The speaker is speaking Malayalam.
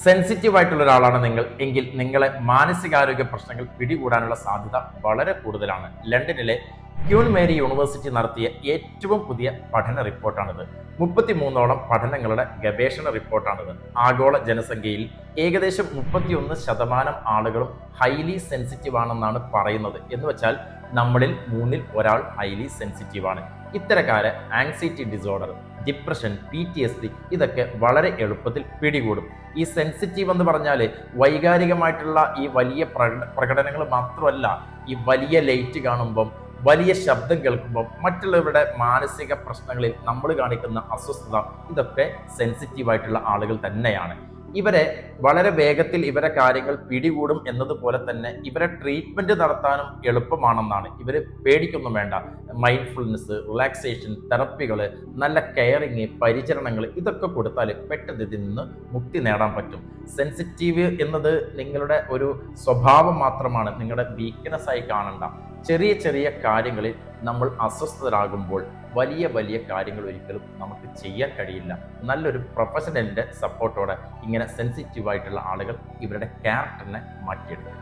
സെൻസിറ്റീവ് ആയിട്ടുള്ള ഒരാളാണ് നിങ്ങൾ എങ്കിൽ നിങ്ങളെ മാനസികാരോഗ്യ പ്രശ്നങ്ങൾ പിടികൂടാനുള്ള സാധ്യത വളരെ കൂടുതലാണ്. ലണ്ടനിലെ ക്യൂൻ മേരി യൂണിവേഴ്സിറ്റി നടത്തിയ ഏറ്റവും പുതിയ പഠന റിപ്പോർട്ടാണിത്. 33ഓളം പഠനങ്ങളുടെ ഗവേഷണ റിപ്പോർട്ടാണിത്. ആഗോള ജനസംഖ്യയിൽ ഏകദേശം 31% ആളുകളും ഹൈലി സെൻസിറ്റീവ് ആണെന്നാണ് പറയുന്നത്. എന്ന് വെച്ചാൽ നമ്മളിൽ 1/3 ഹൈലി സെൻസിറ്റീവ് ആണ്. ഇത്തരക്കാരെ ആങ്സൈറ്റി ഡിസോർഡർ, ഡിപ്രഷൻ, PTSD ഇതൊക്കെ വളരെ എളുപ്പത്തിൽ പിടികൂടും. ഈ സെൻസിറ്റീവ് എന്ന് പറഞ്ഞാൽ വൈകാരികമായിട്ടുള്ള ഈ വലിയ പ്രകടനങ്ങൾ മാത്രമല്ല, ഈ വലിയ ലൈറ്റ് കാണുമ്പം, വലിയ ശബ്ദം കേൾക്കുമ്പോൾ, മറ്റുള്ളവരുടെ മാനസിക പ്രശ്നങ്ങളിൽ നമ്മൾ കാണിക്കുന്ന അസ്വസ്ഥത, ഇതൊക്കെ സെൻസിറ്റീവ് ആയിട്ടുള്ള ആളുകൾ തന്നെയാണ്. ഇവരെ വളരെ വേഗത്തിൽ ഇവരെ കാര്യങ്ങൾ പിടികൂടും എന്നതുപോലെ തന്നെ ഇവരെ ട്രീറ്റ്മെന്റ് നടത്താനും എളുപ്പമാണെന്നാണ്. ഇവർ പേടിക്കൊന്നും വേണ്ട. മൈൻഡ്ഫുൾനെസ്, റിലാക്സേഷൻ, തെറപ്പികൾ, നല്ല കെയറിങ്, പരിചരണങ്ങൾ ഇതൊക്കെ കൊടുത്താൽ പെട്ടെന്ന് ഇതിൽ നിന്ന് മുക്തി നേടാൻ പറ്റും. സെൻസിറ്റീവ് എന്നത് നിങ്ങളുടെ ഒരു സ്വഭാവം മാത്രമാണ്, നിങ്ങളുടെ വീക്ക്നെസ് ആയി കാണണ്ട. ചെറിയ ചെറിയ കാര്യങ്ങളിൽ നമ്മൾ അസ്വസ്ഥരാകുമ്പോൾ വലിയ വലിയ കാര്യങ്ങൾ ഒരിക്കലും നമുക്ക് ചെയ്യാൻ കഴിയില്ല. നല്ലൊരു പ്രൊഫഷണലിൻ്റെ സപ്പോർട്ടോടെ ഇങ്ങനെ സെൻസിറ്റീവ് ആയിട്ടുള്ള ആളുകൾ ഇവരുടെ ക്യാരക്ടറിനെ മാറ്റിയെടുക്കും.